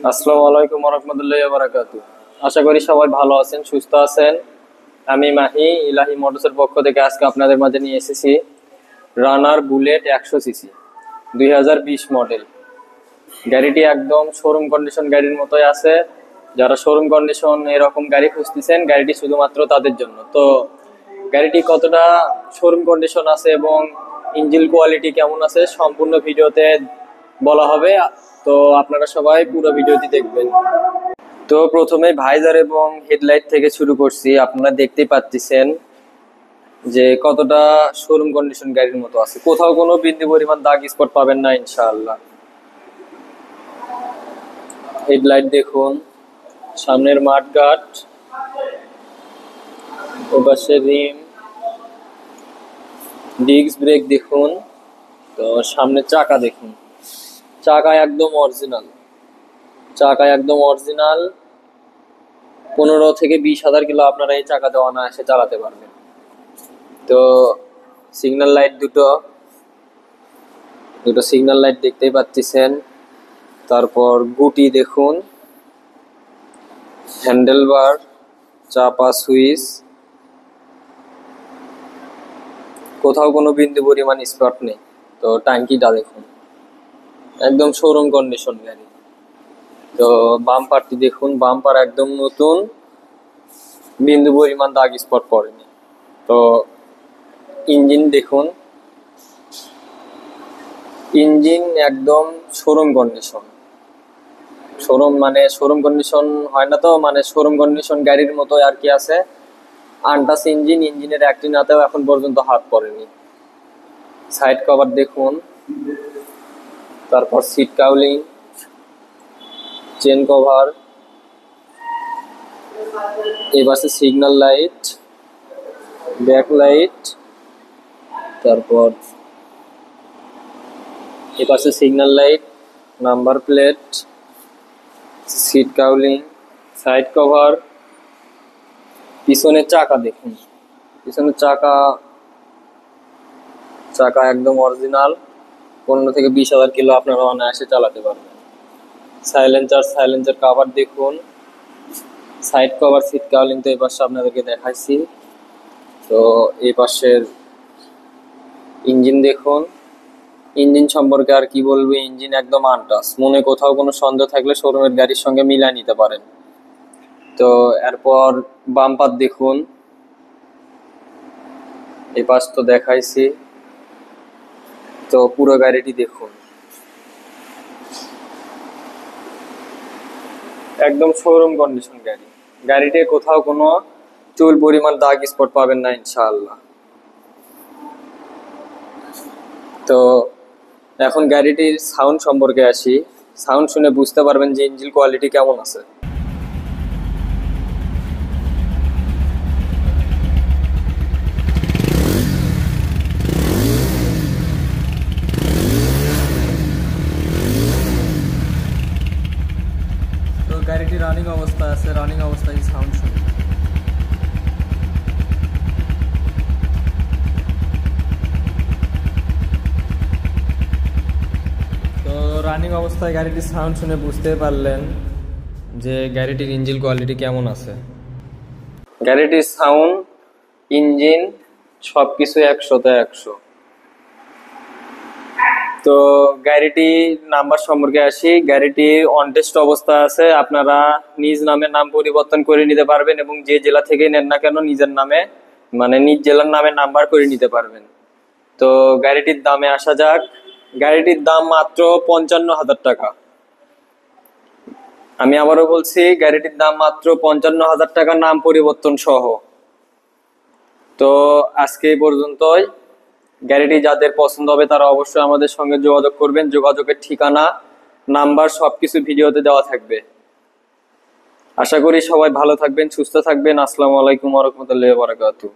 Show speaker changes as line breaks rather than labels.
আসসালামু আলাইকুম ওয়া রাহমাতুল্লাহি ওয়া বারাকাতুহু। আশা করি সবাই ভালো আছেন, সুস্থ আছেন। আমি মাহি ইলাহি মোটরসের পক্ষ থেকে আজকে আপনাদের মাঝে নিয়ে এসেছি রানার বুলেট 100 সিসি 2020 মডেল। গাড়িটি একদম শোরুম কন্ডিশন গাড়ির মতোই আছে। যারা শোরুম কন্ডিশন এরকম গাড়ি খুঁজতেছেন, গাড়িটি শুধুমাত্র তাদের জন্য। তো গাড়িটি কতটা শোরুম কন্ডিশন আছে এবং ইঞ্জিন কোয়ালিটি কেমন আছে সম্পূর্ণ ভিডিওতে বলা হবে। তো আপনারা সবাই পুরো ভিডিওটি দেখবেন। তো প্রথমে ভাইজার এবং হেডলাইট থেকে শুরু করছি। আপনারা দেখতেই পাচ্ছেন যে কতটা শোরুম কন্ডিশন গাড়ির মতো আছে, কোথাও কোনো বিন্দু পরিমাণ দাগ স্পট পাবেন না ইনশাআল্লাহ। হেডলাইট দেখুন, সামনের মাড গার্ড, ওপাশে রিম, ডিস্ক ব্রেক দেখুন। তো সামনে চাকা দেখুন, চাকা একদম অরিজিনাল, চাকা একদম অরিজিনাল। 15 থেকে 20,000 কিলো আপনারা এই চাকাতে অনায়াসে চালাতে পারবেন। তো সিগন্যাল লাইট দুটো সিগন্যাল লাইট দেখতেই পাচ্ছেন। তারপর গুটি দেখুন, হ্যান্ডেল বার, চাপা সুইচ, কোথাও কোনো বিন্দু পরিমাণ স্পট নেই। তো ট্যাঙ্কিটা দেখুন, একদম শোরুম কন্ডিশন গাড়ি। তো বাম্পারটি দেখুন, বাম্পার একদম নতুন, বিন্দু পরিমাণ দাগ স্পট পড়েনি। তো ইঞ্জিন দেখুন, ইঞ্জিন একদম শোরুম কন্ডিশন। শোরুম কন্ডিশন হয় না তো, মানে শোরুম কন্ডিশন গাড়ির মতো আর কি আছে। আনটাচ ইঞ্জিন, ইঞ্জিনের একটি নাতেও এখন পর্যন্ত হাত পড়েনি। সাইড কভার দেখুন, তারপর সিট কাউলিং, চেন কভার, এপাশে সিগন্যাল লাইট, ব্যাক লাইট, তারপর এপাশে signal light, number plate, seat cowling, side cover. পিছনের চাকা দেখুন, পিছনের চাকা একদম অরিজিনাল। 15 থেকে 20,000 কিলো আপনারা অনায়াসে চালাতে পারবেন। সাইলেন্সার কভার দেখুন, সাইড কভার, সিট কাউলিং তো এই পাশে আপনাদেরকে দেখাইছি। তো এই পাশের ইঞ্জিন দেখুন, ইঞ্জিন সম্পর্কে আর কি বলবো, ইঞ্জিন একদম আনটাচ। মনে কোথাও কোনো সন্দেহ থাকলে শোরুমের গাড়ির সঙ্গে মিলিয়ে নিতে পারেন। তো এরপর বাম্পার দেখুন, এই পাশ তো দেখাইছি। তো পুরো গাড়িটি দেখুন, একদম শোরুম কন্ডিশন গাড়ি। গাড়িতে কোথাও কোনো চুল পরিমাণ দাগ স্পট পাবেন না ইনশাআল্লাহ। তো এখন গাড়িটির সাউন্ড সম্পর্কে আসি। সাউন্ড শুনে বুঝতে পারবেন যে ইঞ্জিন কোয়ালিটি কেমন আছে। তো গাড়িটি রানিং অবস্থায় আছে, রানিং অবস্থায় সাউন্ড শুনে। তো রানিং অবস্থায় গাড়িটির সাউন্ড শুনে বুঝতে পারলেন যে গাড়িটির ইঞ্জিন কোয়ালিটি কেমন আছে। গাড়িটির সাউন্ড, ইঞ্জিন সবকিছু 100তে 100। তো গাড়িটি নাম্বার সম্পর্কে আসি। গাড়িটি অন টেস্ট অবস্থা আছে। আপনারা নিজ নামে নাম পরিবর্তন করে নিতে পারবেন এবং যে জেলা থেকে নেন না কেন নিজের নামে, মানে নিজ জেলার নামে নাম্বার করে নিতে পারবেন। তো গাড়িটির দামে আসা যাক। গাড়িটির দাম মাত্র 55,000 টাকা। আমি আবারও বলছি, গাড়িটির দাম মাত্র 55,000 টাকা, নাম পরিবর্তন সহ। তো আজকে এই পর্যন্তই। গাড়িটি যাদের পছন্দ হবে তারা অবশ্যই আমাদের সঙ্গে যোগাযোগ করবেন। যোগাযোগের ঠিকানা, নাম্বার সবকিছু ভিডিওতে দেওয়া থাকবে। আশা করি সবাই ভালো থাকবেন, সুস্থ থাকবেন। আসসালামু আলাইকুম ওয়া রাহমাতুল্লাহি ওয়া বারাকাতুহু।